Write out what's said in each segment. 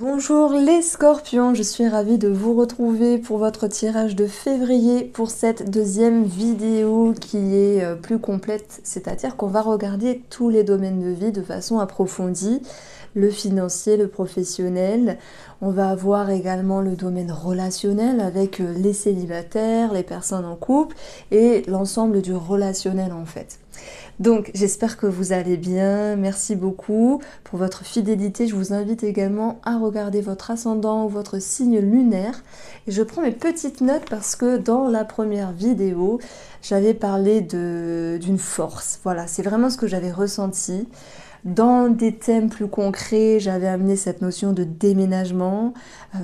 Bonjour les scorpions, je suis ravie de vous retrouver pour votre tirage de février pour cette deuxième vidéo qui est plus complète, c'est-à-dire qu'on va regarder tous les domaines de vie de façon approfondie, le financier, le professionnel, on va avoir également le domaine relationnel avec les célibataires, les personnes en couple et l'ensemble du relationnel en fait. Donc j'espère que vous allez bien, merci beaucoup pour votre fidélité. Je vous invite également à regarder votre ascendant ou votre signe lunaire. Et je prends mes petites notes parce que dans la première vidéo, j'avais parlé d'une force. Voilà, c'est vraiment ce que j'avais ressenti. Dans des thèmes plus concrets, j'avais amené cette notion de déménagement,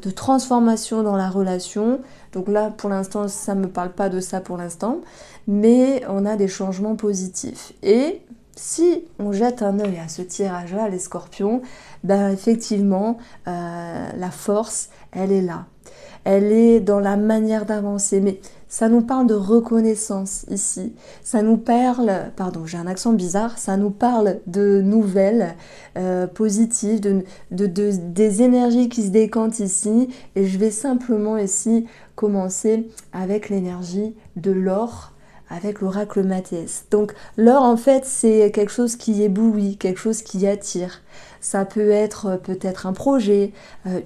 de transformation dans la relation. Donc là, pour l'instant, ça ne me parle pas de ça pour l'instant, mais on a des changements positifs. Et si on jette un œil à ce tirage-là, les scorpions, ben effectivement, la force, elle est là. Elle est dans la manière d'avancer, mais ça nous parle de reconnaissance ici. Ça nous parle, pardon, j'ai un accent bizarre, ça nous parle de nouvelles positives, des énergies qui se décantent ici. Et je vais simplement ici commencer avec l'énergie de l'or, avec l'oracle Mathias. Donc l'or en fait c'est quelque chose qui éblouit, quelque chose qui attire. Ça peut être peut-être un projet,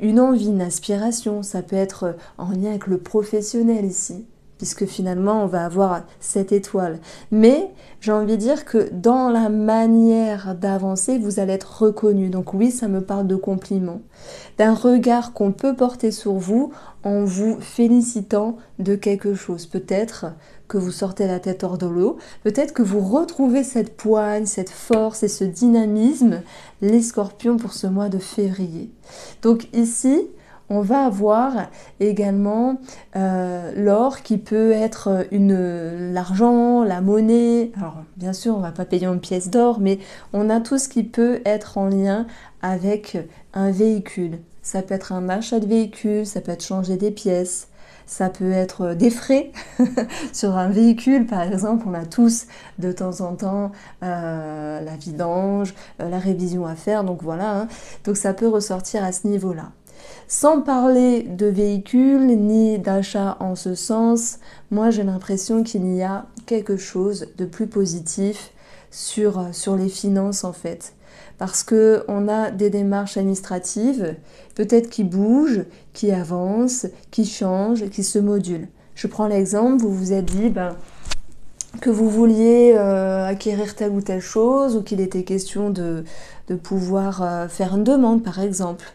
une envie, une aspiration, ça peut être en lien avec le professionnel ici, puisque finalement on va avoir cette étoile. Mais j'ai envie de dire que dans la manière d'avancer, vous allez être reconnu. Donc oui, ça me parle de compliments, d'un regard qu'on peut porter sur vous en vous félicitant de quelque chose. Peut-être que vous sortez la tête hors de l'eau, peut-être que vous retrouvez cette poigne, cette force et ce dynamisme, les scorpions, pour ce mois de février. Donc ici, on va avoir également l'or qui peut être l'argent, la monnaie. Alors bien sûr, on ne va pas payer une pièce d'or, mais on a tout ce qui peut être en lien avec un véhicule. Ça peut être un achat de véhicule, ça peut être changer des pièces, ça peut être des frais sur un véhicule. Par exemple, on a tous de temps en temps la vidange, la révision à faire, donc voilà. Hein. Donc ça peut ressortir à ce niveau-là. Sans parler de véhicules ni d'achat en ce sens, moi j'ai l'impression qu'il y a quelque chose de plus positif sur les finances en fait. Parce qu'on a des démarches administratives, peut-être qui bougent, qui avancent, qui changent, qui se modulent. Je prends l'exemple, vous vous êtes dit que vous vouliez acquérir telle ou telle chose, ou qu'il était question de pouvoir faire une demande par exemple.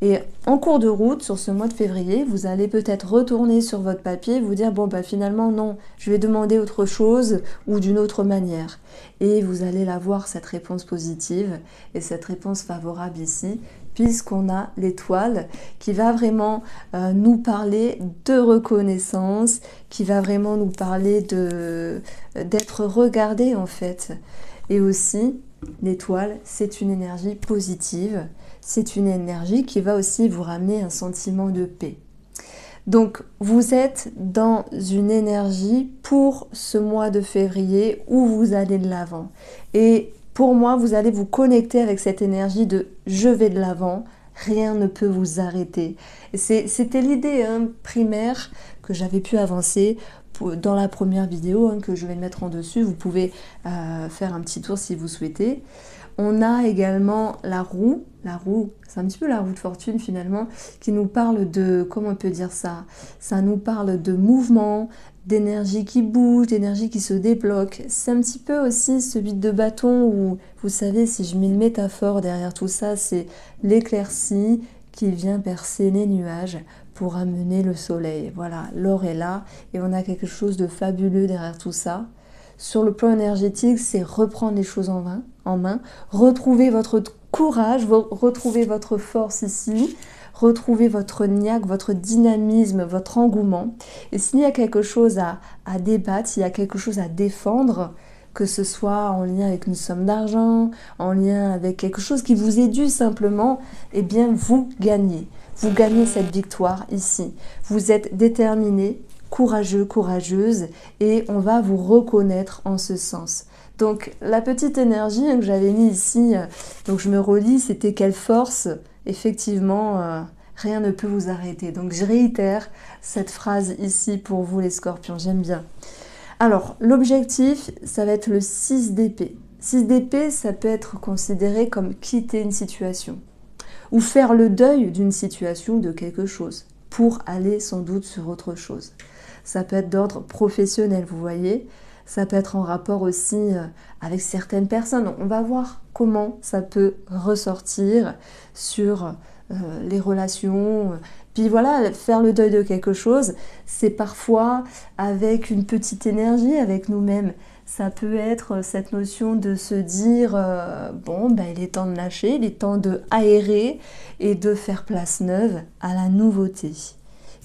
Et en cours de route, sur ce mois de février, vous allez peut-être retourner sur votre papier et vous dire, bon, finalement, non, je vais demander autre chose ou d'une autre manière. Et vous allez avoir cette réponse positive et cette réponse favorable ici, puisqu'on a l'étoile qui va vraiment nous parler de reconnaissance, qui va vraiment nous parler d'être regardé en fait. Et aussi, l'étoile, c'est une énergie positive. C'est une énergie qui va aussi vous ramener un sentiment de paix. Donc, vous êtes dans une énergie pour ce mois de février où vous allez de l'avant. Et pour moi, vous allez vous connecter avec cette énergie de « je vais de l'avant ». Rien ne peut vous arrêter. C'était l'idée primaire que j'avais pu avancer dans la première vidéo que je vais mettre en dessus. Vous pouvez faire un petit tour si vous souhaitez. On a également la roue, c'est un petit peu la roue de fortune finalement, qui nous parle de, comment on peut dire ça? Ça nous parle de mouvement, d'énergie qui bouge, d'énergie qui se débloque. C'est un petit peu aussi ce vide de bâton où, vous savez, si je mets une métaphore derrière tout ça, c'est l'éclaircie qui vient percer les nuages pour amener le soleil. Voilà, l'or est là et on a quelque chose de fabuleux derrière tout ça. Sur le plan énergétique, c'est reprendre les choses en main, retrouver votre courage, retrouver votre force ici, retrouver votre niaque, votre dynamisme, votre engouement. Et s'il y a quelque chose à débattre, s'il y a quelque chose à défendre, que ce soit en lien avec une somme d'argent, en lien avec quelque chose qui vous est dû simplement, eh bien vous gagnez. Vous gagnez cette victoire ici. Vous êtes déterminé, courageux, courageuse, et on va vous reconnaître en ce sens. Donc la petite énergie que j'avais mis ici, donc je me relis, c'était quelle force effectivement, rien ne peut vous arrêter. Donc je réitère cette phrase ici pour vous les scorpions, j'aime bien. Alors, l'objectif, ça va être le 6 d'épée. 6 d'épée, ça peut être considéré comme quitter une situation ou faire le deuil d'une situation, de quelque chose, pour aller sans doute sur autre chose. Ça peut être d'ordre professionnel, vous voyez. Ça peut être en rapport aussi avec certaines personnes. On va voir comment ça peut ressortir sur les relations. Puis voilà, faire le deuil de quelque chose, c'est parfois avec une petite énergie, avec nous-mêmes. Ça peut être cette notion de se dire bon, ben, il est temps de lâcher, il est temps de aérer et de faire place neuve à la nouveauté.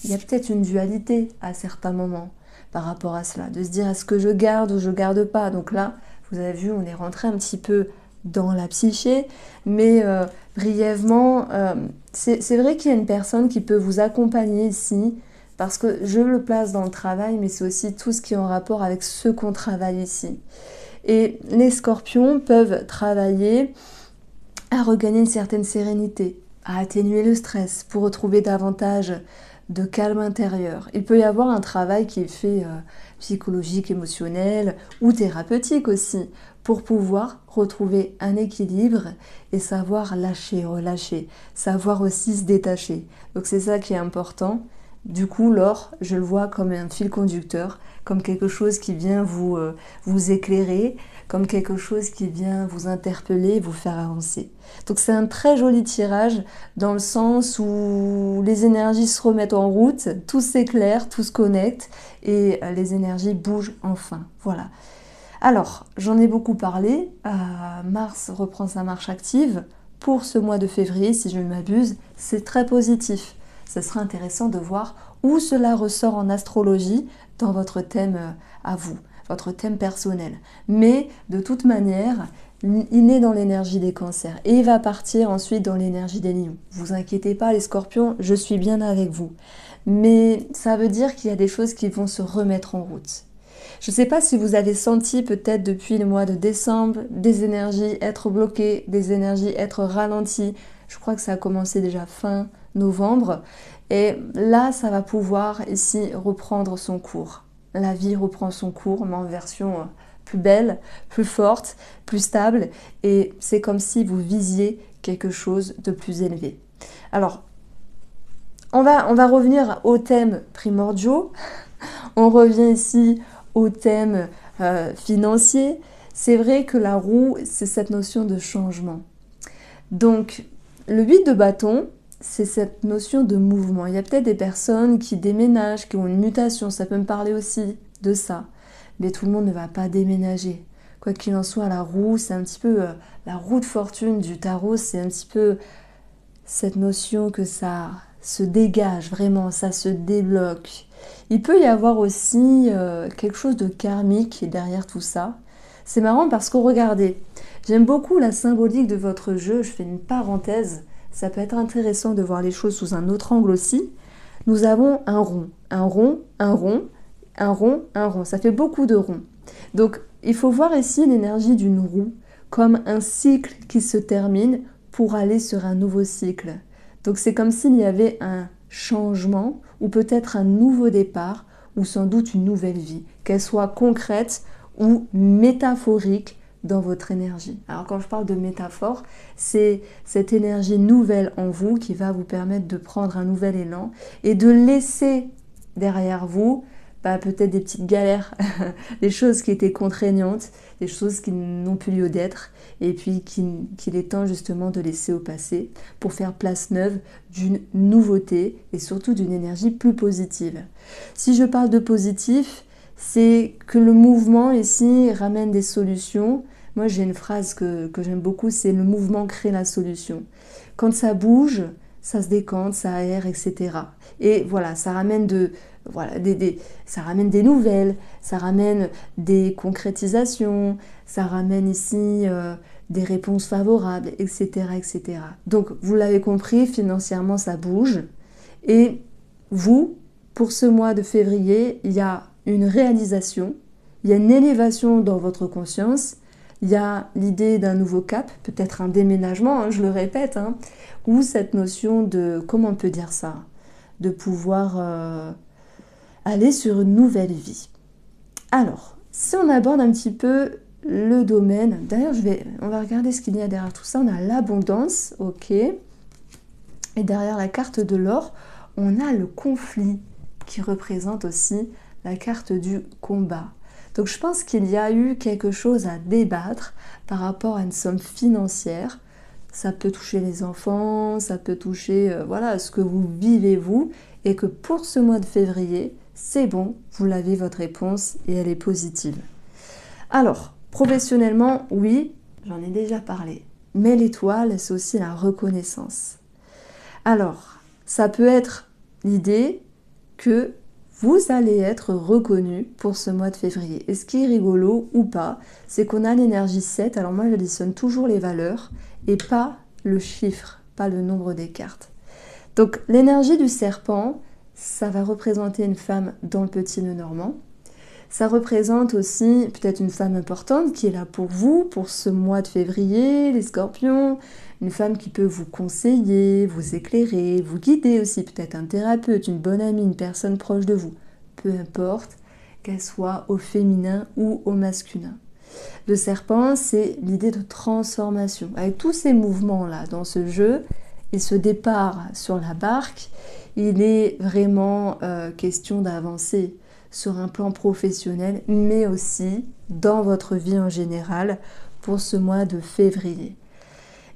Il y a peut-être une dualité à certains moments par rapport à cela, de se dire est-ce que je garde ou je garde pas. Donc là, vous avez vu, on est rentré un petit peu dans la psyché, mais brièvement, c'est vrai qu'il y a une personne qui peut vous accompagner ici, parce que je le place dans le travail, mais c'est aussi tout ce qui est en rapport avec ce qu'on travaille ici. Et les scorpions peuvent travailler à regagner une certaine sérénité, à atténuer le stress, pour retrouver davantage de calme intérieur. Il peut y avoir un travail qui est fait psychologique, émotionnel ou thérapeutique aussi, pour pouvoir retrouver un équilibre et savoir lâcher, relâcher, savoir aussi se détacher. Donc c'est ça qui est important. Du coup, l'or, je le vois comme un fil conducteur, comme quelque chose qui vient vous éclairer, comme quelque chose qui vient vous interpeller, vous faire avancer. Donc c'est un très joli tirage dans le sens où les énergies se remettent en route, tout s'éclaire, tout se connecte et les énergies bougent enfin. Voilà. Alors, j'en ai beaucoup parlé. Mars reprend sa marche active pour ce mois de février, si je ne m'abuse. C'est très positif. Ce sera intéressant de voir où cela ressort en astrologie dans votre thème à vous, votre thème personnel. Mais de toute manière, il est dans l'énergie des cancers et il va partir ensuite dans l'énergie des lions. Vous inquiétez pas les scorpions, je suis bien avec vous. Mais ça veut dire qu'il y a des choses qui vont se remettre en route. Je ne sais pas si vous avez senti peut-être depuis le mois de décembre des énergies être bloquées, des énergies être ralenties. Je crois que ça a commencé déjà fin novembre. Et là, ça va pouvoir ici reprendre son cours. La vie reprend son cours, mais en version plus belle, plus forte, plus stable. Et c'est comme si vous visiez quelque chose de plus élevé. Alors, on va revenir aux thèmes primordiaux. On revient ici aux thèmes financiers. C'est vrai que la roue, c'est cette notion de changement. Donc, le 8 de bâton, c'est cette notion de mouvement. Il y a peut-être des personnes qui déménagent, qui ont une mutation, ça peut me parler aussi de ça. Mais tout le monde ne va pas déménager. Quoi qu'il en soit, la roue, c'est un petit peu la roue de fortune du tarot, c'est un petit peu cette notion que ça se dégage vraiment, ça se débloque. Il peut y avoir aussi quelque chose de karmique derrière tout ça. C'est marrant parce que regardez, j'aime beaucoup la symbolique de votre jeu, je fais une parenthèse. Ça peut être intéressant de voir les choses sous un autre angle aussi. Nous avons un rond, un rond, un rond, un rond, un rond. Ça fait beaucoup de ronds. Donc, il faut voir ici l'énergie d'une roue comme un cycle qui se termine pour aller sur un nouveau cycle. Donc, c'est comme s'il y avait un changement ou peut-être un nouveau départ ou sans doute une nouvelle vie, qu'elle soit concrète ou métaphorique dans votre énergie. Alors quand je parle de métaphore, c'est cette énergie nouvelle en vous qui va vous permettre de prendre un nouvel élan et de laisser derrière vous peut-être des petites galères, des choses qui étaient contraignantes, des choses qui n'ont plus lieu d'être et puis qu'il est temps justement de laisser au passé pour faire place neuve d'une nouveauté et surtout d'une énergie plus positive. Si je parle de positif, c'est que le mouvement ici ramène des solutions. Moi, j'ai une phrase que j'aime beaucoup, c'est « le mouvement crée la solution ». Quand ça bouge, ça se décante, ça aère, etc. Et voilà, ça ramène ça ramène des nouvelles, ça ramène des concrétisations, ça ramène ici des réponses favorables, etc., etc. Donc, vous l'avez compris, financièrement, ça bouge. Et vous, pour ce mois de février, il y a une réalisation, il y a une élévation dans votre conscience, Il y a l'idée d'un nouveau cap, peut-être un déménagement, hein, je le répète, hein, ou cette notion de, comment on peut dire ça, de pouvoir aller sur une nouvelle vie. Alors, si on aborde un petit peu le domaine, d'ailleurs on va regarder ce qu'il y a derrière tout ça, on a l'abondance, ok, et derrière la carte de l'or, on a le conflit qui représente aussi la carte du combat. Donc je pense qu'il y a eu quelque chose à débattre par rapport à une somme financière. Ça peut toucher les enfants, ça peut toucher voilà, ce que vous vivez vous, et que pour ce mois de février, c'est bon, vous l'avez votre réponse et elle est positive. Alors, professionnellement, oui, j'en ai déjà parlé, mais l'étoile, c'est aussi la reconnaissance. Alors, ça peut être l'idée que vous allez être reconnu pour ce mois de février. Et ce qui est rigolo ou pas, c'est qu'on a l'énergie 7. Alors moi, j'additionne toujours les valeurs et pas le chiffre, pas le nombre des cartes. Donc l'énergie du serpent, ça va représenter une femme dans le petit nœud normand. Ça représente aussi peut-être une femme importante qui est là pour vous, pour ce mois de février, les scorpions. Une femme qui peut vous conseiller, vous éclairer, vous guider aussi, peut-être un thérapeute, une bonne amie, une personne proche de vous. Peu importe qu'elle soit au féminin ou au masculin. Le serpent, c'est l'idée de transformation. Avec tous ces mouvements-là dans ce jeu et ce départ sur la barque, il est vraiment question d'avancer sur un plan professionnel, mais aussi dans votre vie en général pour ce mois de février.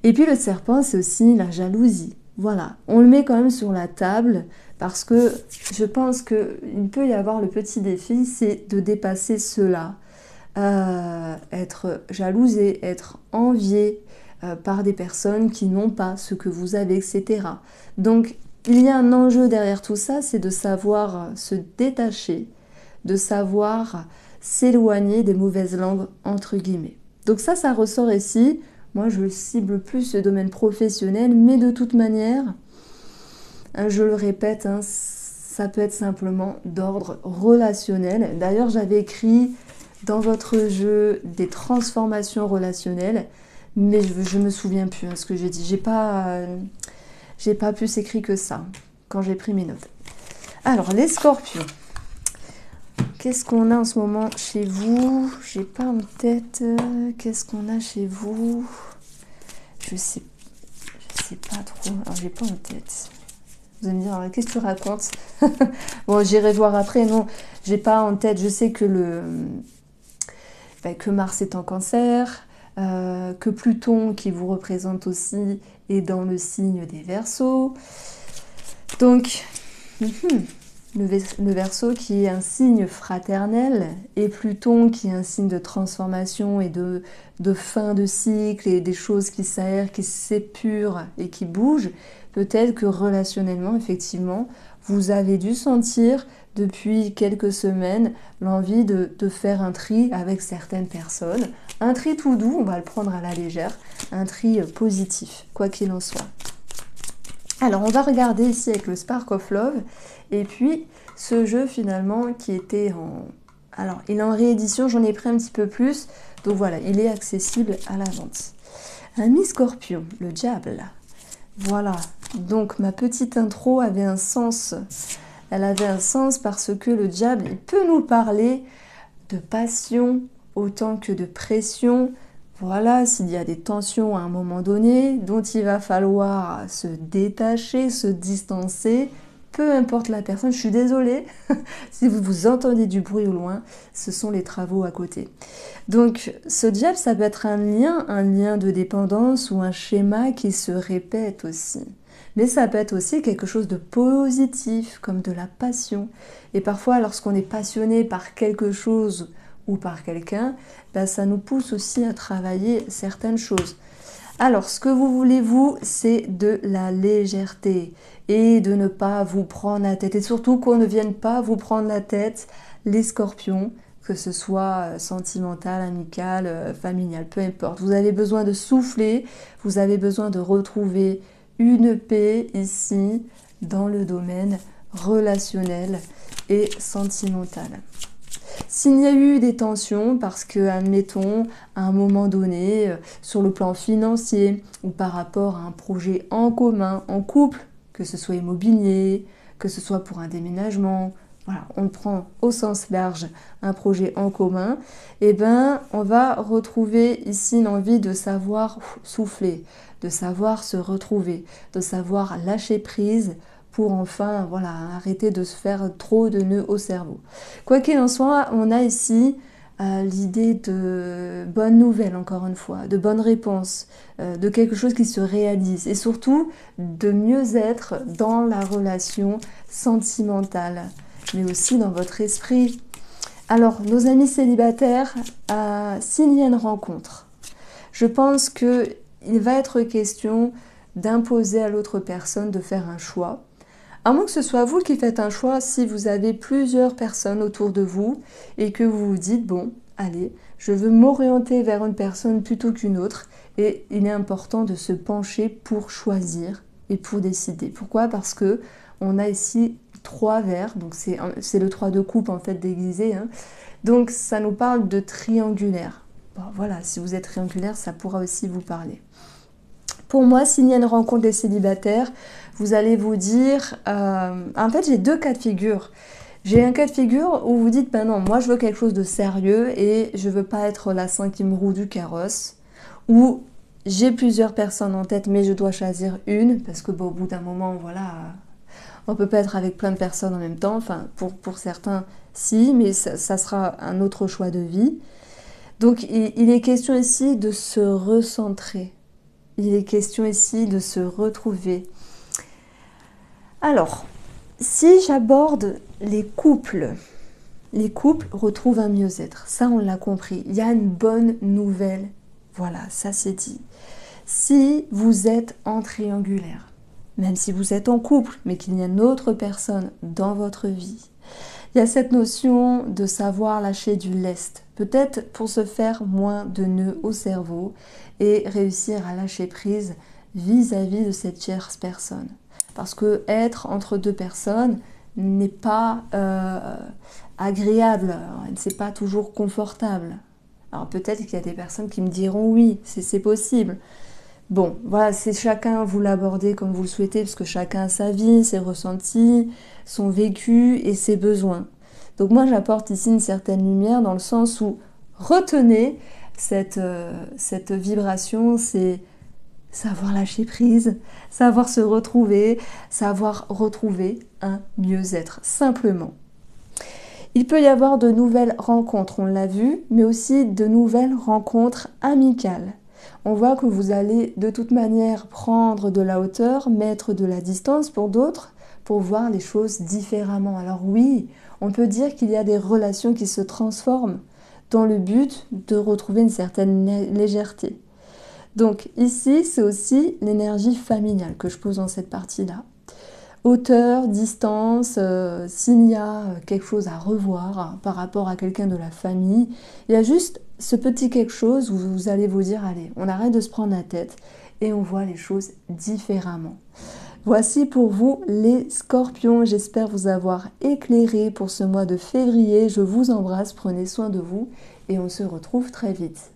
Et puis le serpent, c'est aussi la jalousie. Voilà, on le met quand même sur la table parce que je pense qu'il peut y avoir le petit défi, c'est de dépasser cela. Être jalousé, être envié par des personnes qui n'ont pas ce que vous avez, etc. Donc, il y a un enjeu derrière tout ça, c'est de savoir se détacher, de savoir s'éloigner des mauvaises langues, entre guillemets. Donc ça ressort ici. Moi, je cible plus le domaine professionnel, mais de toute manière, je le répète, hein, ça peut être simplement d'ordre relationnel. D'ailleurs, j'avais écrit dans votre jeu des transformations relationnelles, mais je me souviens plus ce que j'ai dit. J'ai pas plus écrit que ça quand j'ai pris mes notes. Alors, les scorpions. Qu'est-ce qu'on a en ce moment chez vous? J'ai pas en tête. Qu'est-ce qu'on a chez vous? Je sais pas trop. Alors, j'ai pas en tête. Vous allez me dire, qu'est-ce que tu racontes? Bon, j'irai voir après. Non, j'ai pas en tête. Je sais que que Mars est en Cancer, que Pluton, qui vous représente aussi, est dans le signe des Verseaux. Donc, le Verseau qui est un signe fraternel et Pluton qui est un signe de transformation et de fin de cycle et des choses qui s'aèrent, qui s'épurent et qui bougent. Peut-être que relationnellement, effectivement, vous avez dû sentir depuis quelques semaines l'envie de faire un tri avec certaines personnes. Un tri tout doux, on va le prendre à la légère, un tri positif, quoi qu'il en soit. Alors, on va regarder ici avec le Spark of Love. Et puis, ce jeu, finalement, qui était en... Alors, il est en réédition, j'en ai pris un petit peu plus. Donc voilà, il est accessible à la vente. Un mi-scorpion, le diable. Voilà. Donc, ma petite intro avait un sens. Elle avait un sens parce que le diable, il peut nous parler de passion autant que de pression. Voilà, s'il y a des tensions à un moment donné, dont il va falloir se détacher, se distancer, peu importe la personne, je suis désolée, si vous entendez du bruit au loin, ce sont les travaux à côté. Donc, ce diable, ça peut être un lien de dépendance ou un schéma qui se répète aussi. Mais ça peut être aussi quelque chose de positif, comme de la passion. Et parfois, lorsqu'on est passionné par quelque chose ou par quelqu'un, ça nous pousse aussi à travailler certaines choses. Alors, ce que vous voulez, vous, c'est de la légèreté et de ne pas vous prendre la tête. Et surtout qu'on ne vienne pas vous prendre la tête, les scorpions, que ce soit sentimental, amical, familial, peu importe. Vous avez besoin de souffler, vous avez besoin de retrouver une paix ici dans le domaine relationnel et sentimental. S'il y a eu des tensions, parce que, admettons, à un moment donné, sur le plan financier ou par rapport à un projet en commun, en couple, que ce soit immobilier, que ce soit pour un déménagement, voilà, on prend au sens large un projet en commun, et ben on va retrouver ici l'envie de savoir souffler, de savoir se retrouver, de savoir lâcher prise pour enfin voilà, arrêter de se faire trop de nœuds au cerveau. Quoi qu'il en soit, on a ici l'idée de bonnes nouvelles, encore une fois, de bonnes réponses, de quelque chose qui se réalise et surtout de mieux être dans la relation sentimentale, mais aussi dans votre esprit. Alors, nos amis célibataires, s'il y a une rencontre, je pense qu'il va être question d'imposer à l'autre personne de faire un choix. À moins que ce soit vous qui faites un choix, si vous avez plusieurs personnes autour de vous et que vous vous dites, bon, allez, je veux m'orienter vers une personne plutôt qu'une autre, et il est important de se pencher pour choisir et pour décider. Pourquoi? Parce que on a ici 3 verres, donc c'est le 3 de coupe en fait déguisé, hein. Donc ça nous parle de triangulaire. Bon, voilà, si vous êtes triangulaire, ça pourra aussi vous parler. Pour moi, s'il y a une rencontre des célibataires, vous allez vous dire... en fait, j'ai 2 cas de figure. J'ai un cas de figure où vous dites, ben non, moi je veux quelque chose de sérieux et je veux pas être la 5e roue du carrosse. Ou j'ai plusieurs personnes en tête, mais je dois choisir une, parce que bon, au bout d'un moment, voilà, on peut pas être avec plein de personnes en même temps. Enfin, pour certains, si, mais ça sera un autre choix de vie. Donc, il est question ici de se recentrer. Il est question ici de se retrouver. Alors, si j'aborde les couples retrouvent un mieux-être. Ça, on l'a compris. Il y a une bonne nouvelle. Voilà, ça c'est dit. Si vous êtes en triangulaire, même si vous êtes en couple, mais qu'il y a une autre personne dans votre vie, il y a cette notion de savoir lâcher du lest. Peut-être pour se faire moins de nœuds au cerveau et réussir à lâcher prise vis-à-vis de cette tierce personne. Parce que être entre 2 personnes n'est pas agréable, c'est pas toujours confortable. Alors peut-être qu'il y a des personnes qui me diront oui, c'est possible. Bon, voilà, c'est chacun, vous l'abordez comme vous le souhaitez, parce que chacun a sa vie, ses ressentis, son vécu et ses besoins. Donc moi, j'apporte ici une certaine lumière dans le sens où retenez cette vibration, c'est savoir lâcher prise, savoir se retrouver, savoir retrouver un mieux-être, simplement. Il peut y avoir de nouvelles rencontres, on l'a vu, mais aussi de nouvelles rencontres amicales. On voit que vous allez de toute manière prendre de la hauteur, mettre de la distance pour d'autres, pour voir les choses différemment. Alors oui, on peut dire qu'il y a des relations qui se transforment dans le but de retrouver une certaine légèreté. Donc ici, c'est aussi l'énergie familiale que je pose dans cette partie-là. Hauteur, distance, s'il y a quelque chose à revoir par rapport à quelqu'un de la famille, il y a juste ce petit quelque chose où vous allez vous dire, allez, on arrête de se prendre la tête et on voit les choses différemment. Voici pour vous les scorpions, j'espère vous avoir éclairé pour ce mois de février. Je vous embrasse, prenez soin de vous et on se retrouve très vite.